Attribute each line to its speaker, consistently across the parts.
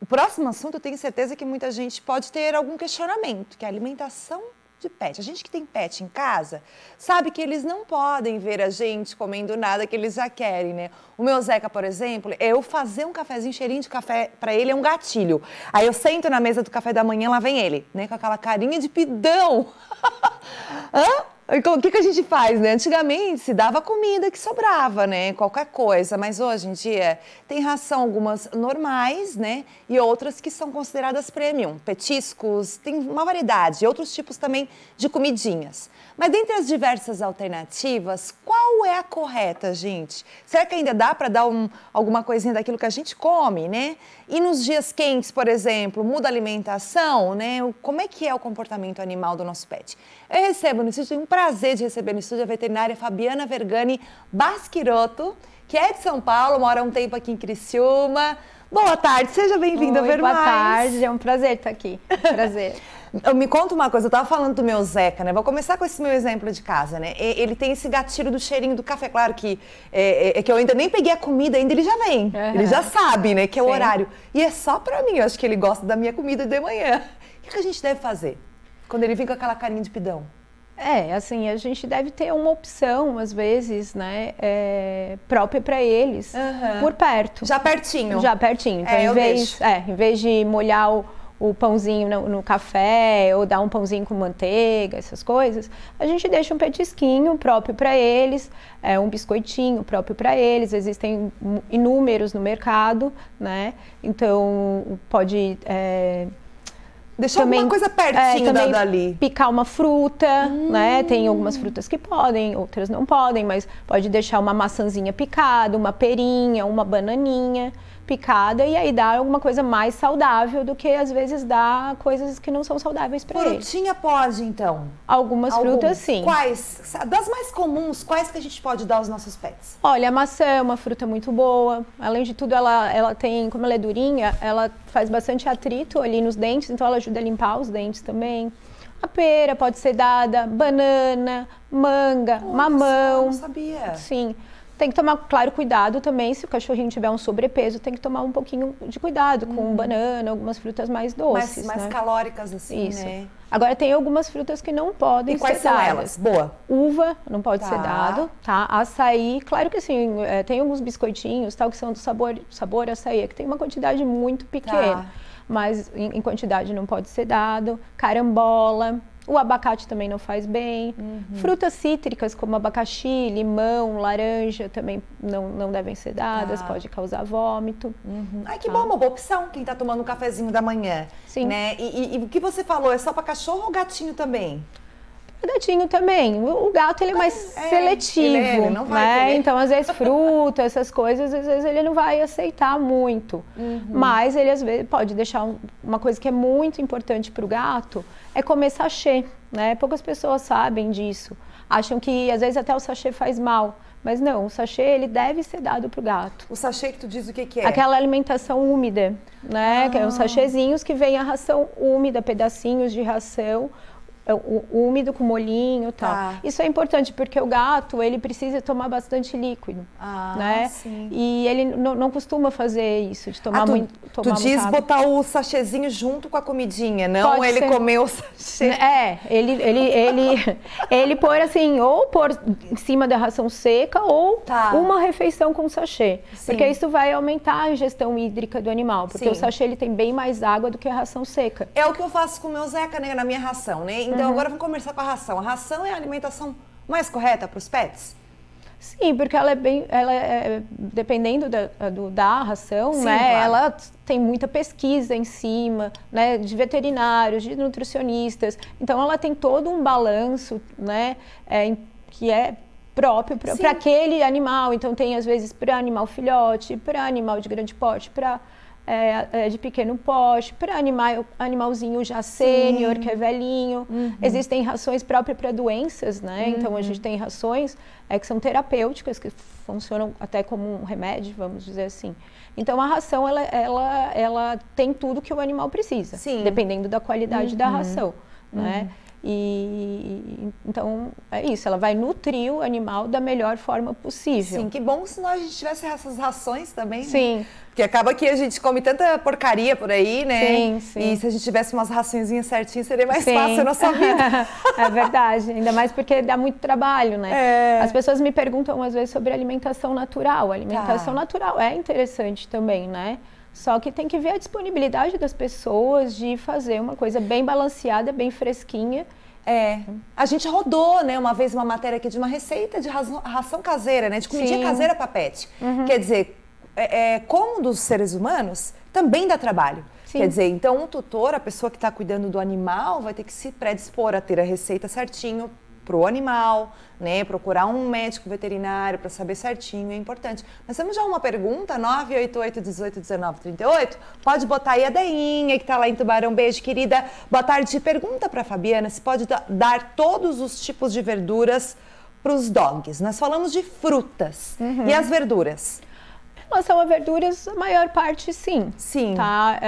Speaker 1: O próximo assunto, eu tenho certeza que muita gente pode ter algum questionamento, que é a alimentação de pet. A gente que tem pet em casa, sabe que eles não podem ver a gente comendo nada que eles já querem, né? O meu Zeca, por exemplo, eu fazer um cafezinho, cheirinho de café, pra ele é um gatilho. Aí eu sento na mesa do café da manhã, lá vem ele, né? Com aquela carinha de pidão. Hã? O que a gente faz, né? Antigamente se dava comida que sobrava, né? Qualquer coisa, mas hoje em dia tem ração algumas normais, né? E outras que são consideradas premium, petiscos, tem uma variedade, e outros tipos também de comidinhas. Mas dentre as diversas alternativas, qual é a correta, gente? Será que ainda dá para dar alguma coisinha daquilo que a gente come, né? E nos dias quentes, por exemplo, muda a alimentação, né? Como é que é o comportamento animal do nosso pet? Eu recebo no estúdio, tenho um prazer de receber no estúdio a veterinária Fabiana Vergani Basquirotto, que é de São Paulo, mora há um tempo aqui em Criciúma. Boa tarde, seja bem-vinda a Ver Mais.
Speaker 2: Boa tarde, é um prazer estar aqui. Prazer.
Speaker 1: Me conta uma coisa, eu tava falando do meu Zeca, né? Vou começar com esse meu exemplo de casa, né? Ele tem esse gatilho do cheirinho do café, claro que que eu ainda nem peguei a comida, ainda ele já vem. Uhum. Ele já sabe, né, que é o horário. E é só pra mim, eu acho que ele gosta da minha comida de manhã. O que a gente deve fazer quando ele vem com aquela carinha de pidão?
Speaker 2: Assim, a gente deve ter uma opção, às vezes, né, própria para eles, por perto.
Speaker 1: Já pertinho.
Speaker 2: Já pertinho. Então, em vez de molhar o pãozinho no café ou dar um pãozinho com manteiga, essas coisas, a gente deixa um petisquinho próprio para eles, um biscoitinho próprio para eles. Existem inúmeros no mercado, né? Então, pode...
Speaker 1: Deixar alguma coisa pertinho dali.
Speaker 2: Picar uma fruta, né? Tem algumas frutas que podem, outras não podem, mas pode deixar uma maçãzinha picada, uma perinha, uma bananinha picada, e aí dá alguma coisa mais saudável do que às vezes dá coisas que não são saudáveis para ele.
Speaker 1: Frutinha pode, então?
Speaker 2: Algumas frutas, sim.
Speaker 1: Quais? Das mais comuns, quais que a gente pode dar aos nossos pets?
Speaker 2: Olha, a maçã é uma fruta muito boa. Além de tudo, ela tem, como ela é durinha, ela faz bastante atrito ali nos dentes, então ela ajuda a limpar os dentes também. A pera pode ser dada, banana, manga, mamão.
Speaker 1: Não sabia.
Speaker 2: Sim. Tem que tomar, claro, cuidado também, se o cachorrinho tiver um sobrepeso, tem que tomar um pouquinho de cuidado com banana, algumas frutas mais doces.
Speaker 1: Mais calóricas, assim,
Speaker 2: isso,
Speaker 1: né?
Speaker 2: Agora, tem algumas frutas que não podem ser dadas.
Speaker 1: E quais são elas? Boa.
Speaker 2: Uva não pode ser dado, tá? Açaí, claro que assim, tem alguns biscoitinhos, tal, que são do sabor açaí, que tem uma quantidade muito pequena, mas em quantidade não pode ser dado. Carambola. O abacate também não faz bem. Frutas cítricas como abacaxi, limão, laranja também não devem ser dadas, pode causar vômito.
Speaker 1: Ai, que bom, uma boa opção, quem tá tomando um cafezinho da manhã.
Speaker 2: Sim.
Speaker 1: Né? E o que você falou, é só para cachorro ou gatinho também?
Speaker 2: Gatinho também. O gato, ele é mais seletivo,
Speaker 1: ele não vai
Speaker 2: né? Então, às vezes, fruta, essas coisas, às vezes ele não vai aceitar muito. Mas ele, às vezes, pode deixar uma coisa que é muito importante para o gato, é comer sachê, né? Poucas pessoas sabem disso. Acham que, às vezes, até o sachê faz mal. Mas não, o sachê, ele deve ser dado para o gato.
Speaker 1: O sachê que tu diz o que é?
Speaker 2: Aquela alimentação úmida, né? Que é uns sachêzinhos que vem a ração úmida, pedacinhos de ração, úmido com molhinho e tal. Isso é importante porque o gato, ele precisa tomar bastante líquido, né?
Speaker 1: Sim.
Speaker 2: E ele não costuma fazer isso, de tomar muito.
Speaker 1: Tu diz botar o sachêzinho junto com a comidinha, não
Speaker 2: Pode
Speaker 1: ele
Speaker 2: ser.
Speaker 1: comer o sachê.
Speaker 2: Ele pôr assim, ou pôr em cima da ração seca ou uma refeição com sachê.
Speaker 1: Sim.
Speaker 2: Porque isso vai aumentar a ingestão hídrica do animal, porque o sachê, ele tem bem mais água do que a ração seca.
Speaker 1: É o que eu faço com o meu Zeca, né, na minha ração, né? Então agora vamos conversar com a ração. A ração é a alimentação mais correta para os pets?
Speaker 2: Sim, porque ela dependendo da ração,
Speaker 1: Sim,
Speaker 2: né?
Speaker 1: Claro.
Speaker 2: Ela tem muita pesquisa em cima, né? De veterinários, de nutricionistas. Então ela tem todo um balanço, né? Que é próprio para aquele animal. Então tem às vezes para animal filhote, para animal de grande porte, para de pequeno porte, para animalzinho já sênior, que é velhinho. Existem rações próprias para doenças, né? Então a gente tem rações que são terapêuticas, que funcionam até como um remédio, vamos dizer assim. Então a ração, ela tem tudo que o animal precisa, dependendo da qualidade da ração, né? Então, é isso, ela vai nutrir o animal da melhor forma possível.
Speaker 1: Sim, que bom se nós a gente tivesse essas rações também, né?
Speaker 2: Sim.
Speaker 1: Porque acaba que a gente come tanta porcaria por aí, né?
Speaker 2: Sim, sim.
Speaker 1: E se a gente tivesse umas raçõezinhas certinhas, seria mais fácil a nossa vida.
Speaker 2: É verdade, ainda mais porque dá muito trabalho, né?
Speaker 1: É.
Speaker 2: As pessoas me perguntam às vezes sobre alimentação natural. A alimentação natural é interessante também, né? Só que tem que ver a disponibilidade das pessoas de fazer uma coisa bem balanceada, bem fresquinha.
Speaker 1: A gente rodou, né, uma vez uma matéria aqui de uma receita de ração caseira, né, de comidinha caseira para pet. Quer dizer, como dos seres humanos, também dá trabalho. Sim. Quer dizer, então o tutor, a pessoa que está cuidando do animal, vai ter que se predispor a ter a receita certinho para o animal, né? Procurar um médico veterinário para saber certinho, é importante. Nós temos já uma pergunta, 988-18-19-38. Pode botar aí a Deinha, que está lá em Tubarão. Beijo, querida. Boa tarde. Pergunta para a Fabiana se pode dar todos os tipos de verduras para os dogs. Nós falamos de frutas. E as verduras?
Speaker 2: Em relação a verduras, a maior parte sim.
Speaker 1: Sim.
Speaker 2: Tá?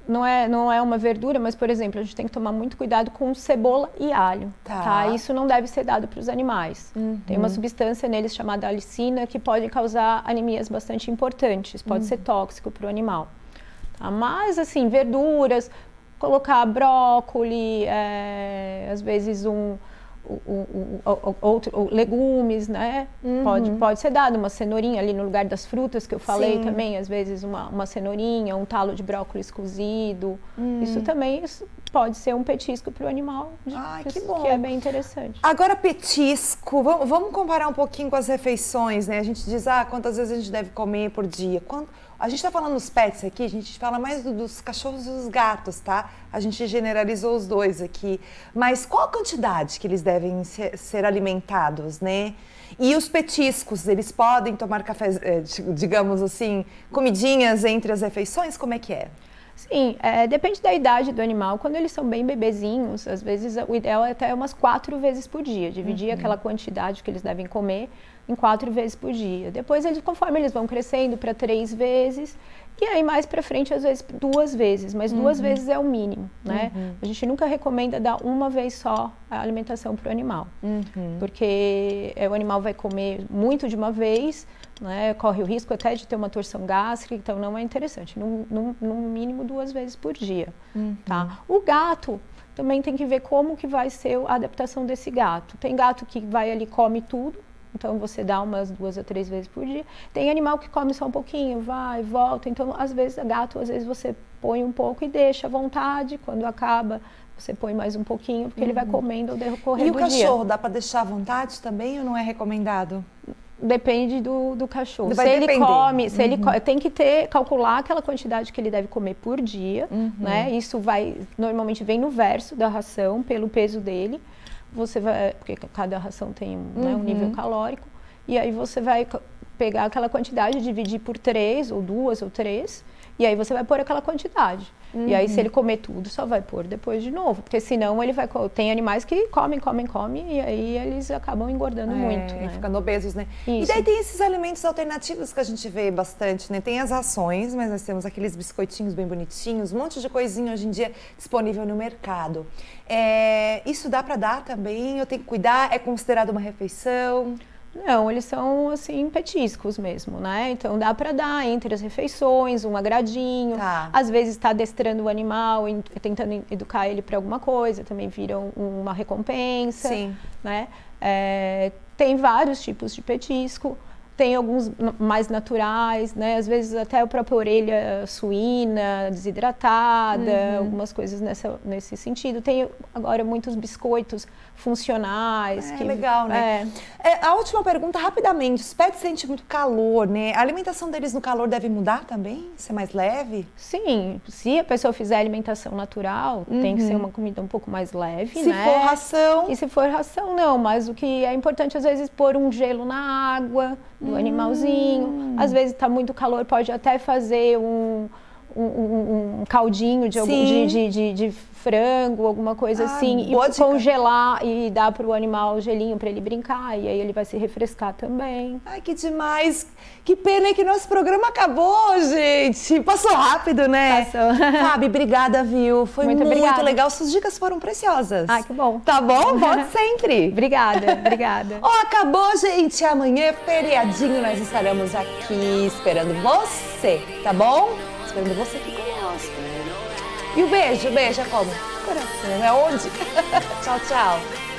Speaker 2: Não é uma verdura, mas, por exemplo, a gente tem que tomar muito cuidado com cebola e alho, tá? Isso não deve ser dado para os animais. Tem uma substância neles chamada alicina que pode causar anemias bastante importantes, pode ser tóxico para o animal. Tá? Mas, assim, verduras, colocar brócoli, às vezes legumes, né? Pode ser dado uma cenourinha ali no lugar das frutas que eu falei também, às vezes uma cenourinha, um talo de brócolis cozido. Isso também pode ser um petisco para o animal,
Speaker 1: que bom.
Speaker 2: Que é bem interessante.
Speaker 1: Agora, petisco, vamos comparar um pouquinho com as refeições, né? A gente diz, quantas vezes a gente deve comer por dia? A gente está falando dos pets aqui, a gente fala mais dos cachorros e dos gatos, tá? A gente generalizou os dois aqui. Mas qual a quantidade que eles devem ser alimentados, né? E os petiscos, eles podem tomar café, digamos assim, comidinhas entre as refeições? Como é que é?
Speaker 2: Sim, depende da idade do animal. Quando eles são bem bebezinhos, às vezes o ideal é até umas 4 vezes por dia. Dividir aquela quantidade que eles devem comer em 4 vezes por dia. Depois, conforme eles vão crescendo, para 3 vezes. E aí, mais para frente, às vezes, 2 vezes. Mas 2 vezes é o mínimo, né? A gente nunca recomenda dar uma vez só a alimentação para o animal. Porque o animal vai comer muito de uma vez, né? Corre o risco até de ter uma torção gástrica, então não é interessante. No mínimo 2 vezes por dia, tá? O gato também tem que ver como que vai ser a adaptação desse gato. Tem gato que vai ali, come tudo, então você dá umas 2 a 3 vezes por dia. Tem animal que come só um pouquinho, vai, volta. Então, às vezes, você põe um pouco e deixa à vontade. Quando acaba, você põe mais um pouquinho, porque ele vai comendo ao decorrer do dia.
Speaker 1: E o cachorro, dá para deixar à vontade também ou não é recomendado?
Speaker 2: Depende do cachorro.
Speaker 1: Vai depender.
Speaker 2: Tem que calcular aquela quantidade que ele deve comer por dia, né? Isso normalmente vem no verso da ração, pelo peso dele. Porque cada ração tem um nível calórico, e aí você vai pegar aquela quantidade, dividir por 3, ou 2 ou 3, e aí você vai pôr aquela quantidade. E aí, se ele comer tudo, só vai pôr depois de novo, porque senão ele vai... Tem animais que comem, e aí eles acabam engordando muito, né?
Speaker 1: Ficando obesos, né?
Speaker 2: Isso.
Speaker 1: E daí tem esses alimentos alternativos que a gente vê bastante, né? Tem as rações, mas nós temos aqueles biscoitinhos bem bonitinhos, um monte de coisinha hoje em dia disponível no mercado. Isso dá para dar também? Eu tenho que cuidar? É considerado uma refeição?
Speaker 2: Não, eles são, assim, petiscos mesmo, né? Então, dá para dar entre as refeições, um agradinho. Às vezes, está adestrando o animal, tentando educar ele para alguma coisa, também viram uma recompensa.
Speaker 1: Sim.
Speaker 2: Né? Tem vários tipos de petisco. Tem alguns mais naturais, né? Às vezes até a própria orelha suína, desidratada, algumas coisas nesse sentido. Tem agora muitos biscoitos funcionais.
Speaker 1: Legal, né? A última pergunta, rapidamente. Os pets sentem muito calor, né? A alimentação deles no calor deve mudar também? Ser mais leve?
Speaker 2: Sim. Se a pessoa fizer alimentação natural, tem que ser uma comida um pouco mais leve,
Speaker 1: se
Speaker 2: né?
Speaker 1: Se for ração?
Speaker 2: E se for ração, não. Mas o que é importante, às vezes, pôr um gelo na água do animalzinho. Às vezes está muito calor, pode até fazer um caldinho de frango, alguma coisa assim, e
Speaker 1: dica.
Speaker 2: congelar e dar para o animal gelinho para ele brincar, e aí ele vai se refrescar também.
Speaker 1: Ai, que demais! Que pena que nosso programa acabou, gente! Passou rápido, né?
Speaker 2: Passou.
Speaker 1: Fábio, obrigada, viu? Foi muito legal. Suas dicas foram preciosas.
Speaker 2: Ah, que bom.
Speaker 1: Tá bom? Volte sempre.
Speaker 2: Obrigada.
Speaker 1: Ó, acabou, gente. Amanhã é feriadinho, nós estaremos aqui esperando você, tá bom? Esperando você aqui conosco. E o beijo é como? Coração, é onde? Tchau, tchau.